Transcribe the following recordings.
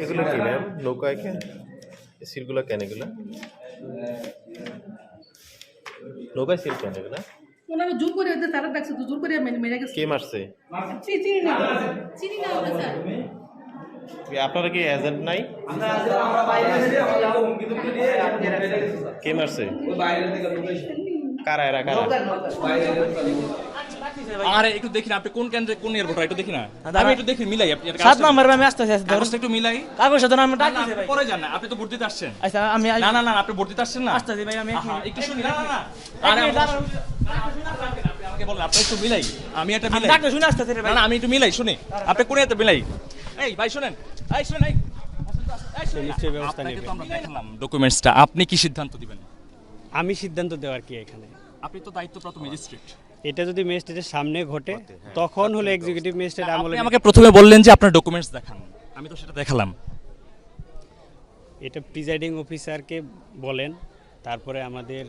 এগুলো কি ম্যাম নৌকায় কেন সিলগুলো কেন এগুলো নৌকায় সিল কেন এগুলো ওনারা জোর করে ওদের তারা দেখছে তো জোর করে মেরে গেছে কে মারছে চিনি না ওরা স্যার আপনারা কি এজেন্ট নাই কে মারছে কারা এরা কারা আরে একটু দেখি না আপনি কোন কেন্দ্রে কোন এয়ারপোর্ট একটু দেখি না আমি একটু দেখি মিলাই আপনি 7 নম্বর আমি আসতেছি কাগজটা একটু মিলাই কাগজ তো আমি ডাকতেছি ভাই পরে যান না আপনি তো ভোট দিতে আসছেন আচ্ছা আমি না আপনি ভোট দিতে আসছেন না আসতেছি ভাই আমি একটু শুনি না আরে আপনি আমাকে বলেন আপনি একটু মিলাই আমি এটা মিলাই ডাকতে শুনে আসতেছি রে ভাই না আমি একটু মিলাই শুনি আপনি কোন এতে মিলাই এই ভাই শুনেন এই শুনেন এই নিশ্চয়ই ব্যবস্থা নেবে আমরা দেখলাম ডকুমেন্টসটা আপনি কি সিদ্ধান্ত দিবেন আমি সিদ্ধান্ত দেওয়ার কি এখানে আপনি তো দায়িত্বপ্রাপ্ত ম্যাজিস্ট্রেট এটা যদি ম্যাজিস্ট্রেটের সামনে ঘটে তখন হলো এক্সিকিউটিভ ম্যাজিস্ট্রেট আমলে আপনি আমাকে প্রথমে বললেন যে আপনার ডকুমেন্টস দেখান আমি তো সেটা দেখালাম এটা প্রিজাইডিং অফিসারকে বলেন তারপরে আমাদের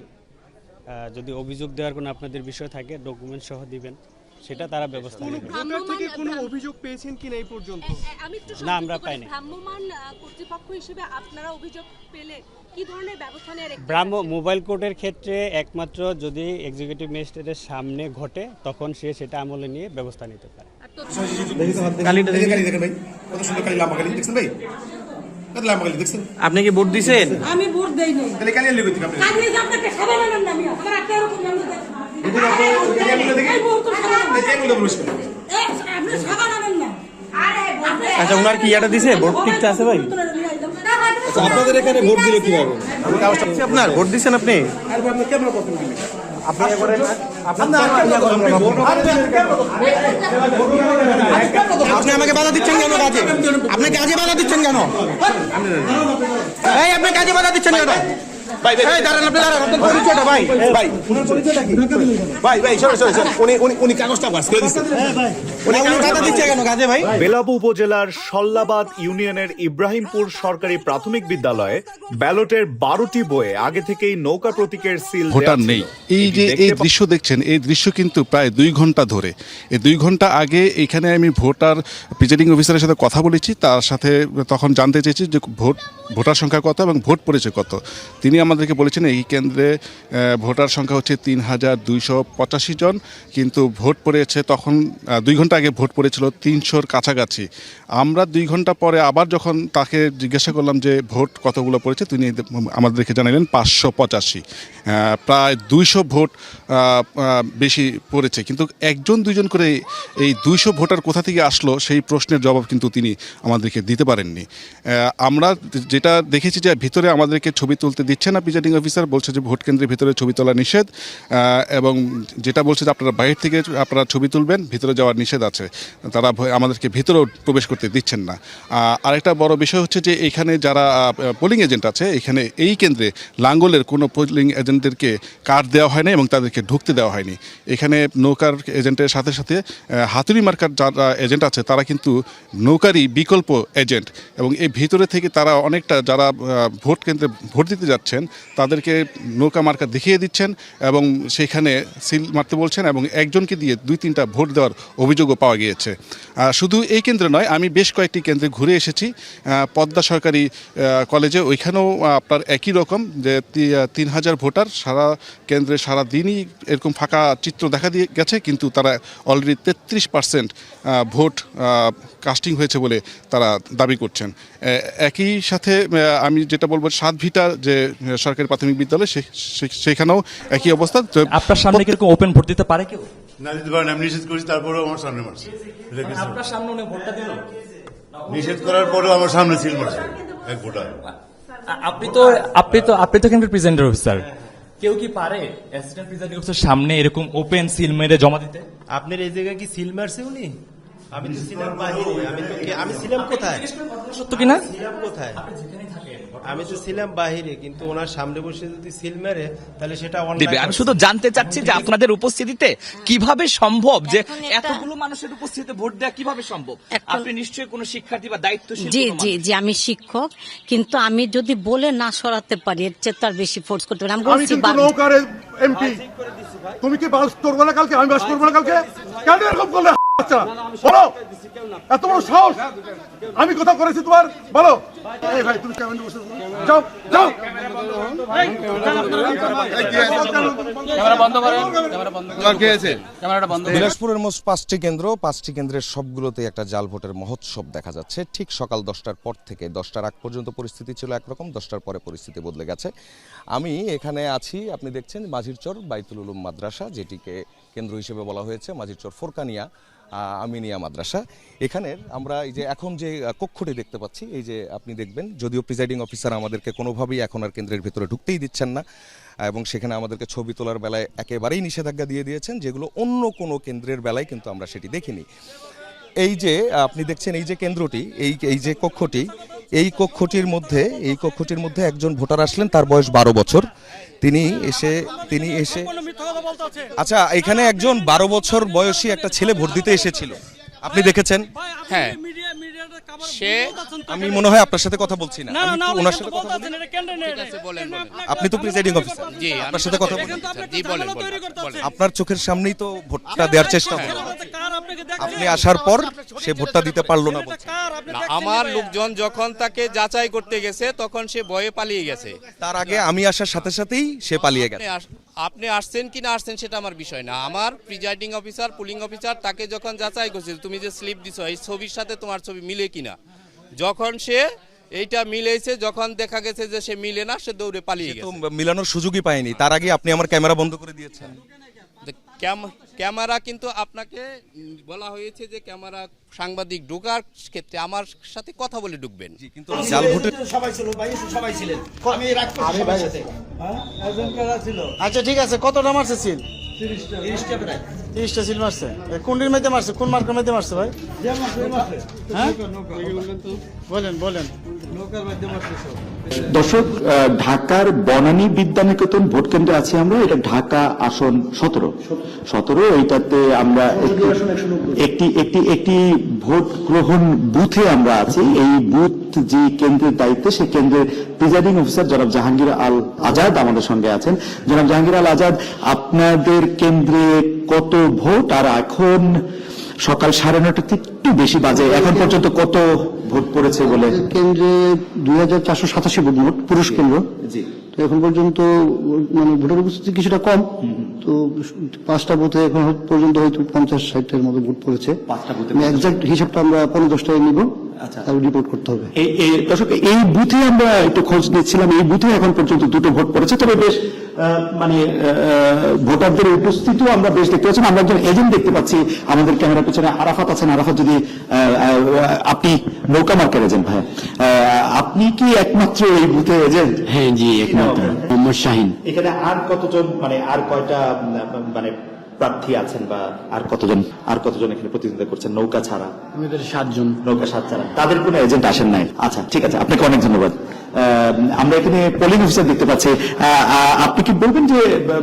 যদি অভিযোগ দেওয়ার কোনো আপনাদের বিষয় থাকে ডকুমেন্ট সহ দিবেন সেটা তারা ব্যবস্থা নেবে ভোটার থেকে কোনো অভিযোগ পেয়েছেন কিনা এই পর্যন্ত আমি একটু না, আমরা পাইনি। ভ্রাম্যমাণ কর্তৃপক্ষ হিসেবে আপনারা অভিযোগ পেলে কি ধরনের ব্যবস্থা নেওয়ার ব্রাহ্ম মোবাইল কোর্টের ক্ষেত্রে একমাত্র যদি এক্সিকিউটিভ ম্যাজিস্ট্রেটের সামনে ঘটে তখন সে সেটা আমলে নিয়ে ব্যবস্থা নিতে পারে আপনি কি ভোট দিবেন আমি ভোট দেই নাই তাহলে কালি লিখে দিন আপনি কালি আপনাকে খাবার আনেন না আমি আমার একটা এরকম জানতে চাই আপনি খাবার আনেন না আচ্ছা ওনার কি এটা দিছে ভোট ঠিকঠাক আছে ভাই আচ্ছা আপনাদের এখানে ভোট দিল কিভাবে আপনার ভোট দিবেন আপনি আপনি ক্যামেরা করতে দিলেন আপনি করে আপনি আমাকে বাধা দিচ্ছেন কেন কাজে আপনি কাজে বাধা দিচ্ছেন কেন এই আপনি কাজে বাধা দিচ্ছেন কেন ভাই ভাই দাঁড়ান আপনি দাঁড়ান আপনার পরিচয়টা ভাই ভাই ওনার পরিচয়টা কি ভাই ভাই সরে উনি কাগজটা পাস করে দিচ্ছেন ভাই উনি বাধা দিচ্ছে কেন কাজে ভাই বেলাবু উপজেলার সল্লাবাদ ইউনিয়নের ইব্রাহিমপুর সরকারি প্রাথমিক বিদ্যালয়ে ব্যালটের 12টি বইয়ে আগে থেকেই নৌকা প্রতীকের সিল ভোটার নেই। এই যে এই দৃশ্য দেখছেন এই দৃশ্য কিন্তু প্রায় 2 ঘন্টা ধরে এই 2 ঘন্টা আগে এখানে আমি ভোটার প্রিজাইডিং অফিসারের সাথে কথা বলেছি তার সাথে তখন জানতে চেয়েছি যে ভোটার সংখ্যা কত এবং ভোট পড়েছে কত তিনি আমাদেরকে বলেছেন এই কেন্দ্রে ভোটার সংখ্যা হচ্ছে 3285 জন কিন্তু ভোট পড়েছে তখন 2 ঘন্টা আগে ভোট পড়েছিল 300-র কাছাকাছি আমরা 2 ঘন্টা পরে আবার যখন তাকে জিজ্ঞাসা করলাম যে ভোট কতগুলো পড়েছে তিনি আমাদেরকে জানালেন 585 প্রায় 200 ভোট বেশি পড়েছে কিন্তু 1-2 করে এই 200 ভোটার কোথা থেকে আসলো সেই প্রশ্নের জবাব কিন্তু তিনি আমাদেরকে দিতে পারেননি আমরা যেটা দেখেছি যে ভিতরে আমাদেরকে ছবি তুলতে দিচ্ছে না প্রিজাইডিং অফিসার বলছে যে ভোট কেন্দ্রের ভিতরে ছবি তোলা নিষেধ এবং যেটা বলছে যে আপনারা বাইরে থেকে আপনারা ছবি তুলবেন ভিতরে যাওয়ার নিষেধ আছে তারা আমাদেরকে ভিতরেও প্রবেশ করতে দিচ্ছেন না আরেকটা বড় বিষয় হচ্ছে যে এখানে যারা পোলিং এজেন্ট আছে এখানে এই কেন্দ্রে লাঙ্গলের কোনো পোলিং এজেন্টদেরকে কার্ড দেওয়া হয়নি এবং তাদেরকে ঢুকতে দেওয়া হয়নি এখানে নৌকার এজেন্টের সাথে সাথে হাতুড়ি মার্কার যারা এজেন্ট আছে তারা কিন্তু নৌকারই বিকল্প এজেন্ট এবং এই ভিতরে থেকে তারা অনেকটা যারা ভোট কেন্দ্রে ভোট দিতে যাচ্ছেন তাদেরকে নৌকা মার্কা দেখিয়ে দিচ্ছেন এবং সেখানে সিল মারতে বলছেন এবং একজনকে দিয়ে 2-3টা ভোট দেওয়ার অভিযোগও পাওয়া গিয়েছে শুধু এই কেন্দ্রে নয় আমি বেশ কয়েকটি কেন্দ্রে ঘুরে এসেছি পদ্মা সরকারি কলেজে ওইখানেও আপনার একই রকম যে 3000 ভোটার সারা কেন্দ্রে সারা দিনই এরকম ফাঁকা চিত্র দেখা দিয়ে গেছে কিন্তু তারা অলরেডি 33% ভোট কাস্টিং হয়েছে বলে তারা দাবি করছেন একই সাথে আমি যেটা বলবো 7 ভিটা যে সরকারি প্রাথমিক বিদ্যালয় সেখানেও একই অবস্থা আপনার সামনে কিরকম ওপেন ভোট দিতে পারে কেউ না দিতে পারেন আমি নিষেধ করেছি তারপরেও আমার সামনে মারছে আপনার সামনে উনি ভোটটা দিল নিষেধ করার পরেও আমার সামনে সিল মারছে এক ভোটার আপনি তো কিন্তু প্রেসিডেন্ট অফিসার কেউ কি পারে অ্যাসিস্ট্যান্ট প্রেসিডেন্ট অফিসার সামনে এরকম ওপেন সিল মেরে জমা দিতে আপনার এই জায়গায় কি সিল মারছে উনি আমি তো ছিলাম বাহিরে আমি ছিলাম কোথায় সত্য কিনা ছিলাম কোথায় আমি তো ছিলাম বাহিরে, কিন্তু ওনার সামনে বসে যদি সিল মেরে তাহলে সেটা দিবে। আমি শুধু জানতে চাচ্ছি যে আপনাদের উপস্থিতিতে কিভাবে সম্ভব যে এতগুলো মানুষের উপস্থিতিতে ভোট দেওয়া কিভাবে সম্ভব? আপনি নিশ্চয়ই কোনো শিক্ষার্থী বা দায়িত্বশীল। জি জি জি, আমি শিক্ষক, কিন্তু আমি যদি বলে না সরাতে পারি এর চেয়ে তার বেশি ফোর্স করতে পারি। আমি বলছি নৌকার এমপি, তুমি কি বাস করবে না কালকে? আমি বাস করবো না কালকে? কেন এরকম করলে আচ্ছা বলো, এত বড় সাহস? আমি কথা করেছি তোমার? বলো। এই ভাই তুমি কেমন বসে যাও যাও, বিলাসপুরের মোট 5টি কেন্দ্র, 5টি কেন্দ্রের সবগুলোতে একটা জাল ভোটের মহোৎসব দেখা যাচ্ছে। ঠিক সকাল 10টার পর থেকে 10টার আগ পর্যন্ত পরিস্থিতি ছিল একরকম, 10টার পরে পরিস্থিতি বদলে গেছে। আমি এখানে আছি, আপনি দেখছেন মাঝিরচর বাইতুল উলুম মাদ্রাসা, যেটিকে কেন্দ্র হিসেবে বলা হয়েছে মাঝিরচর ফোরকানিয়া আমিনিয়া মাদ্রাসা। এখানের আমরা এই যে এখন যে কক্ষটি দেখতে পাচ্ছি, এই যে আপনি দেখবেন, যদিও প্রিজাইডিং অফিসার আমাদেরকে কোনোভাবেই এখন আর কেন্দ্রের ভিতরে ঢুকতেই দিচ্ছেন না, এবং সেখানে আমাদেরকে ছবি তোলার বেলায় একেবারেই নিষেধাজ্ঞা দিয়ে দিয়েছেন, যেগুলো অন্য কোনো কেন্দ্রের বেলায় কিন্তু আমরা সেটি দেখিনি। এই যে আপনি দেখছেন এই যে কেন্দ্রটি, এই যে কক্ষটি, এই কক্ষটির মধ্যে একজন ভোটার আসলেন, তার বয়স 12 বছর। তিনি এসে আচ্ছা, এখানে একজন 12 বছর বয়সী একটা ছেলে ভোট দিতে এসেছিল, আপনি দেখেছেন? হ্যাঁ, সে, আমি মনে হয় আপনার সাথে কথা বলছি না, ওনার সাথে কথা বলেন। আপনি তো প্রিসাইডিং অফিসার, জি, আপনার সাথে কথা বলেন। জি বলেন। আপনার চোখের সামনেই তো ভোটটা দেওয়ার চেষ্টা হলো, আপনি আসার পর সে ভোটটা দিতে পারলো না বলছেন। আমার লোকজন যখন তাকে যাচাই করতে গেছে তখন সে ভয়ে পালিয়ে গেছে। তার আগে আমি আসার সাথে সাথেই সে পালিয়ে গেছে। আপনি আসছেন কি না আসছেন সেটা আমার বিষয় না, আমার প্রিজাইডিং অফিসার, পুলিং অফিসার তাকে যখন যাচাই করছে তুমি যে স্লিপ দিছো এই ছবির সাথে তোমার ছবি মিলে কিনা, যখন সে এইটা মিলেছে, যখন দেখা গেছে যে সে মিলে না, সে দৌড়ে পালিয়ে গেছে। মিলানোর সুযোগই পায়নি, তার আগে আপনি আমার ক্যামেরা বন্ধ করে দিয়েছেন। ক্যামেরা কিন্তু আপনাকে বলা হয়েছে যে ক্যামেরা সাংবাদিক ঢোকার ক্ষেত্রে আমার সাথে কথা বলে ঢুকবেন। কিন্তু জাল ভোটে সবাই ছিল ভাই, সবাই ছিলেন। আমি রাখছি সবার সাথে। আচ্ছা ঠিক আছে, কতটা মারছে সিল? 30টা প্রায়। 30টা সিল মারছে। কোনটির মধ্যে মারছে? কোন মার্কের মধ্যে মারছে ভাই? হ্যাঁ বলেন। দর্শক, ঢাকার বনানী বিদ্যানিকেতন ভোট কেন্দ্রে আছি আমরা। এটা ঢাকা আসন 17। এইটাতে আমরা একটি ভোট গ্রহণ বুথে আমরা আছি। এই বুথ যে কেন্দ্রের দায়িত্বে, সেই কেন্দ্রের প্রিজাইডিং অফিসার জনাব জাহাঙ্গীর আল আজাদ আমাদের সঙ্গে আছেন। জনাব জাহাঙ্গীর আল আজাদ, আপনাদের কেন্দ্রে কত ভোট? আর এখন সকাল 9:30 একটু বেশি বাজে, এখন পর্যন্ত কত ভোট পড়েছে বলে? কেন্দ্রে 2487 ভোট, পুরুষ কেন্দ্র। জি, তো এখন পর্যন্ত মানে ভোটের উপস্থিতি কিছুটা কম, তো 5টা বুথে এখন পর্যন্ত হয়তো 50-60-এর মতো ভোট পড়েছে। 5টা বুথে এক্সাক্ট হিসাবটা আমরা 15-10টায় নিব, তারপর রিপোর্ট করতে হবে। দর্শক, এই বুথে আমরা একটু খোঁজ নিচ্ছিলাম, এই বুথে এখন পর্যন্ত 2টো ভোট পড়েছে, তবে বেশ মানে ভোটারদের উপস্থিতিও আমরা বেশ দেখতে পাচ্ছি। আমরা একজন এজেন্ট দেখতে পাচ্ছি আমাদের ক্যামেরার পিছনে, আরাফাত আছেন। আরাফাত, যদি আপনি নৌকা মার্কের এজেন্ট ভাই, আপনি কি একমাত্র এই বুথে এজেন্ট? হ্যাঁ জি, একমাত্র। মোহাম্মদ শাহিন। এখানে আর কতজন, মানে আর কয়টা মানে প্রার্থী আছেন, বা আর কতজন এখানে প্রতিদ্বন্দ্বিতা করছেন নৌকা ছাড়া? আমাদের 7 জন। নৌকা 7 ছাড়া, তাদের কোনো এজেন্ট আসেন নাই? আচ্ছা ঠিক আছে, আপনাকে অনেক ধন্যবাদ। আমরা এখানে পোলিং অফিসার দেখতে পাচ্ছি। আপনি কি বলবেন যে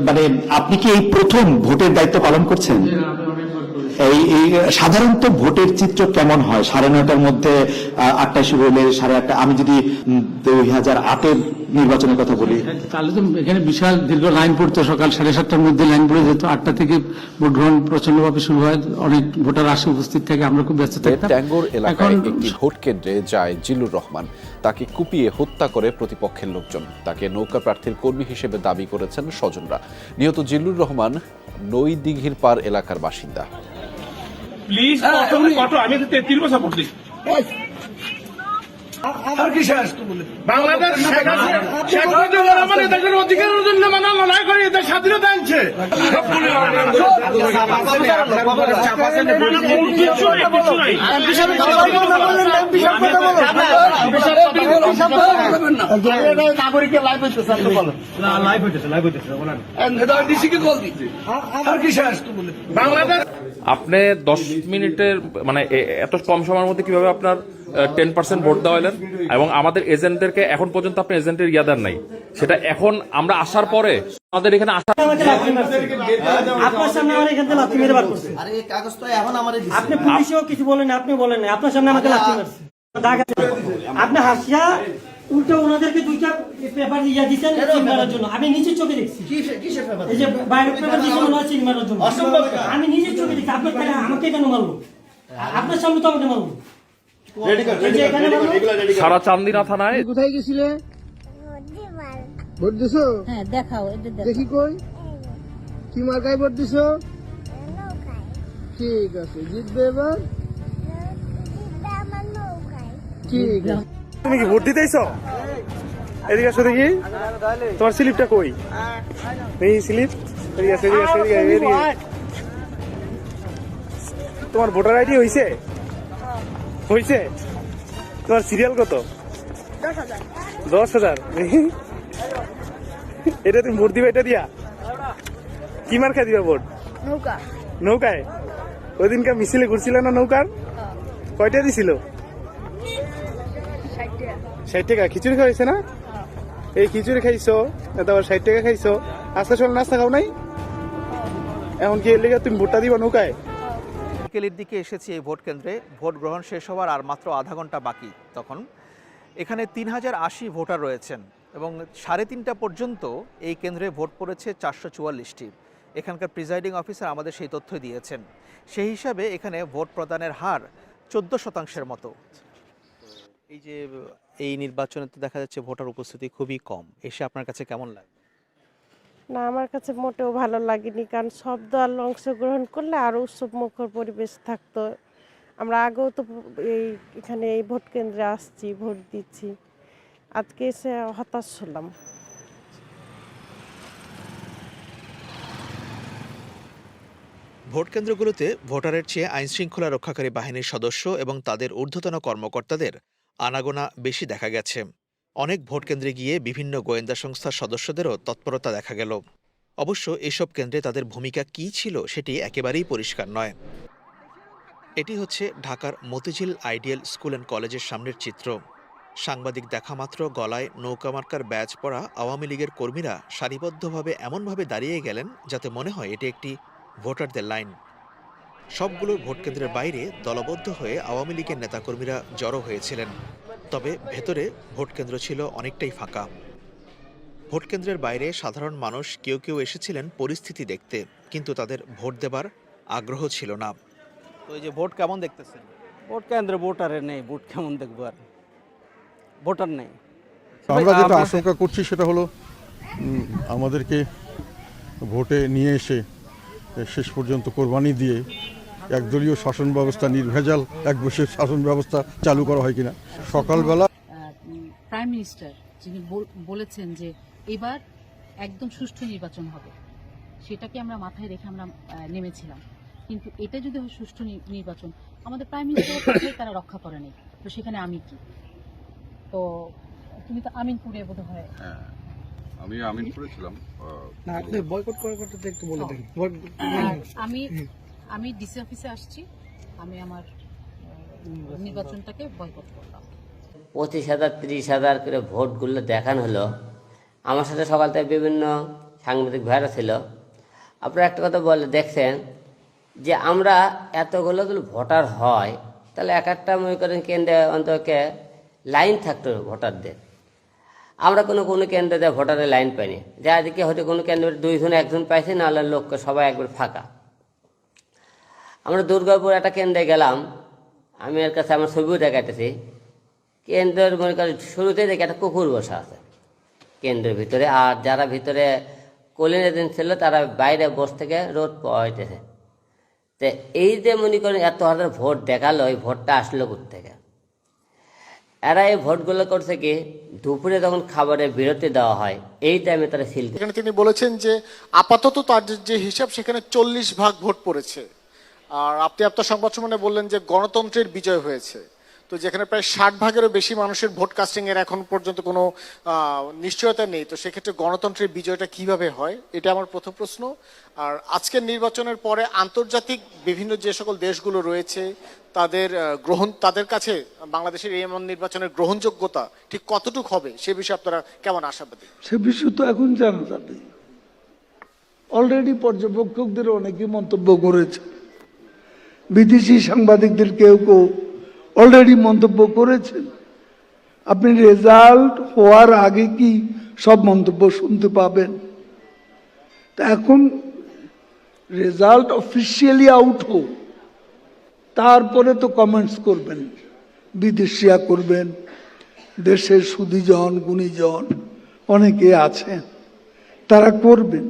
মানে আপনি কি এই প্রথম ভোটের দায়িত্ব পালন করছেন? এই সাধারণত ভোটের চিত্র কেমন হয়? 9:30টার মধ্যে 8টায় শুরু হলে 8:30, আমি যদি 2008-এর নির্বাচনের কথা বলি, তাহলে তো এখানে বিশাল দীর্ঘ লাইন পড়তো। সকাল 7:30টার মধ্যে লাইন পড়ে যেত, 8টা থেকে ভোট গ্রহণ প্রচন্ডভাবে শুরু হয়, অনেক ভোটার আসে, উপস্থিত থাকে, আমরা খুব ব্যস্ত থাকতাম। ট্যাঙ্গোর এলাকায় একটি ভোট কেন্দ্রে যায় জিল্লুর রহমান। তাকে কুপিয়ে হত্যা করে প্রতিপক্ষের লোকজন। তাকে নৌকা প্রার্থীর কর্মী হিসেবে দাবি করেছেন স্বজনরা। নিহত জিল্লুর রহমান নৈদিঘির পার এলাকার বাসিন্দা। প্লিজ আমি 33 বছর পড়ছি। আর কি শেষ বাংলাদেশ দেশের অধিকারের জন্য মানে লড়াই করে এদের স্বাধীনতা আনছে। নাগরিকের লাইভ হইতেছে, লাইভ হইতেছে আর কি শেষ বাংলাদেশ। আপনি 10 মিনিটের মানে এত কম সময়ের মধ্যে কিভাবে আপনার 10% ভোট দেওয়ালেন এবং আমাদের এজেন্টদেরকে এখন পর্যন্ত আপনি এজেন্টের ইয়াদার নাই, সেটা এখন আমরা আসার পরে আমাদের এখানে আসার আপনার সামনে আমার এখান থেকে লাথি মেরে বার করছে। আরে এই কাগজ তো এখন আমারে দিছে। আপনি পুলিশও কিছু বলেন না, আপনি বলেন না, আপনার সামনে আমাকে লাথি মারছে। আপনি হাসিয়া উল্টো ওনাদেরকে দুইটা পেপার দিয়ে দিয়েছেন চিন মারার জন্য। আমি নিজের চোখে দেখছি। কিসের পেপার? এই যে বাইরের পেপার দিয়েছেন ওনারা চিন মারার জন্য। আমি নিজের চোখে দেখছি। আপনার কেন আমাকে কেন মারলো? আপনার সামনে তো আমাকে মারলো। সারা চান্দিনা থানায় কোথায় গেছিলে? ভোট দিছো? হ্যাঁ দেখাও, দেখি কই কি মার্কায় ভোট দিছো? ঠিক আছে, জিতবে এবার। ঠিক আছে। তুমি কি ভোট দিতেইছো? এদিকে আসো দেখি, তোমার স্লিপটা কই? এই স্লিপ, এদিকে আসো, এদিকে আসো, এদিকে। তোমার ভোটার আইডি হইছে? হইছে? তোমার সিরিয়াল কত? 10,000। এটা তুমি ভোট দিবে এটা দিয়া? কি মার্কা দিবা ভোট? নৌকায়? ওই দিনকার মিছিলে ঘুরছিল না নৌকার? কয়টা দিছিল? 60 টাকা। খিচুড়ি খাইছে না? এই খিচুড়ি খাইছো, তারপর 60 টাকা খাইছো, আজকে সকাল নাস্তা খাও নাই? এখন কি এর লেগে তুমি ভোটটা দিবা নৌকায়? বিকেলের দিকে এসেছি এই ভোট কেন্দ্রে। ভোট গ্রহণ শেষ হওয়ার আর মাত্র আধা ঘন্টা বাকি। তখন এখানে 3080 ভোটার রয়েছেন এবং 3:30 পর্যন্ত এই কেন্দ্রে ভোট পড়েছে 444টি। এখানকার প্রিজাইডিং অফিসার আমাদের সেই তথ্য দিয়েছেন। সেই হিসাবে এখানে ভোট প্রদানের হার 14% মতো। এই যে এই নির্বাচনে তো দেখা যাচ্ছে ভোটার উপস্থিতি খুবই কম, এসে আপনার কাছে কেমন লাগে? না, আমার কাছে মোটেও ভালো লাগেনি, কারণ সব দল অংশগ্রহণ করলে আরও উৎসবমুখর পরিবেশ থাকতো। আমরা আগেও তো এখানে এই ভোট কেন্দ্রে আসছি, ভোট দিচ্ছি, আজকে এসে হতাশ হলাম। ভোট কেন্দ্রগুলোতে ভোটারের চেয়ে আইনশৃঙ্খলা রক্ষাকারী বাহিনীর সদস্য এবং তাদের ঊর্ধ্বতন কর্মকর্তাদের আনাগোনা বেশি দেখা গেছে। অনেক ভোট কেন্দ্রে গিয়ে বিভিন্ন গোয়েন্দা সংস্থার সদস্যদেরও তৎপরতা দেখা গেল। অবশ্য এসব কেন্দ্রে তাদের ভূমিকা কী ছিল সেটি একেবারেই পরিষ্কার নয়। এটি হচ্ছে ঢাকার মতিঝিল আইডিয়াল স্কুল অ্যান্ড কলেজের সামনের চিত্র। সাংবাদিক দেখা মাত্র গলায় নৌকা মার্কার ব্যাজ পরা আওয়ামী লীগের কর্মীরা সারিবদ্ধভাবে এমনভাবে দাঁড়িয়ে গেলেন যাতে মনে হয় এটি একটি ভোটারদের লাইন। সবগুলো ভোট কেন্দ্রের বাইরে দলবদ্ধ হয়ে আওয়ামী লীগের নেতাকর্মীরা জড়ো হয়েছিলেন। তবে ভেতরে ভোট কেন্দ্র ছিল অনেকটাই ফাঁকা। ভোট কেন্দ্রের বাইরে সাধারণ মানুষ কেউ কেউ এসেছিলেন পরিস্থিতি দেখতে, কিন্তু তাদের ভোট দেবার আগ্রহ ছিল না। তো এই যে ভোট কেমন দেখতেছেন? ভোট কেন্দ্রে ভোটারের নেই, ভোট কেমন দেখবো আর? ভোটার নেই। আমরা যেটা আশঙ্কা করছি সেটা হলো আমাদেরকে ভোটে নিয়ে এসে শেষ পর্যন্ত কোরবানি দিয়ে একদলীয় শাসন ব্যবস্থা, নির্ভেজাল এক বছর শাসন ব্যবস্থা চালু করা হয় কিনা। সকালবেলা প্রাইম মিনিস্টার যিনি বলেছেন যে এবার একদম সুষ্ঠু নির্বাচন হবে, সেটাকে আমরা মাথায় রেখে আমরা নেমেছিলাম। কিন্তু এটা যদি হয় সুষ্ঠু নির্বাচন, আমাদের প্রাইম মিনিস্টারের কথাই তারা রক্ষা করে নেই, তো সেখানে আমি কি? তো তুমি তো আমিনপুরে বোধ হয়। আমি আমিনপুরে ছিলাম। না, আপনি বয়কট করার কথা একটু বলে দেখুন। আমি ডিসি অফিসে আসছি, আমি আমার নির্বাচনটাকে বয়কট করলাম। 25,000 30,000 করে ভোটগুলো দেখানো হলো। আমার সাথে সকাল থেকে বিভিন্ন সাংবাদিক ভাইরা ছিল। আপনারা একটা কথা বলে দেখছেন যে আমরা এতগুলো ভোটার হয়, তাহলে এক একটা মনে করেন কেন্দ্রে অন্তত লাইন থাকতো ভোটারদের। আমরা কোনো কেন্দ্রে ভোটারের লাইন পাইনি, যা এদিকে হয়তো কোনো কেন্দ্রে 2 জন 1 জন পাইছি, নাহলে লোককে সবাই একবার ফাঁকা। আমরা দুর্গাপুর একটা কেন্দ্রে গেলাম, আমি এর কাছে আমার ছবিও দেখাইতেছি। কেন্দ্রের মনে করেন শুরুতেই দেখি একটা কুকুর বসা আছে কেন্দ্রের ভিতরে, আর যারা ভিতরে কোলিং এজেন্ট ছিল তারা বাইরে বসে থেকে রোদ পাইতেছে। তো এই যে মনে করেন এত হাজার ভোট দেখালো, এই ভোটটা আসলো কোত্থেকে? এরা এই ভোটগুলো করছে কি, দুপুরে যখন খাবারের বিরতি দেওয়া হয় এই টাইমে তারা সিল। এখানে তিনি বলেছেন যে আপাতত তার যে হিসাব সেখানে 40 ভাগ ভোট পড়েছে। আর আপনি আপনার সংবাদ সম্মেলনে বললেন যে গণতন্ত্রের বিজয় হয়েছে। তো যেখানে প্রায় 60% বেশি মানুষের ভোট কাস্টিং এর এখন পর্যন্ত কোনো নিশ্চয়তা নেই, তো সেক্ষেত্রে গণতন্ত্রের বিজয়টা কিভাবে হয়, এটা আমার প্রথম প্রশ্ন। আর আজকের নির্বাচনের পরে আন্তর্জাতিক বিভিন্ন যে সকল দেশগুলো রয়েছে তাদের কাছে বাংলাদেশের এই এমন নির্বাচনের গ্রহণযোগ্যতা ঠিক কতটুকু হবে সে বিষয়ে আপনারা কেমন আশাবাদী? সে বিষয় তো এখন জানা যাবে। অলরেডি পর্যবেক্ষকদের অনেকে মন্তব্য করেছে, বিদেশি সাংবাদিকদের কেউ কেউ অলরেডি মন্তব্য করেছেন। আপনি রেজাল্ট হওয়ার আগে কি সব মন্তব্য শুনতে পাবেন? তা এখন রেজাল্ট অফিসিয়ালি আউট হোক, তারপরে তো কমেন্টস করবেন, বিদেশিয়া করবেন, দেশের সুদীজন গুণীজন অনেকে আছেন, তারা করবেন।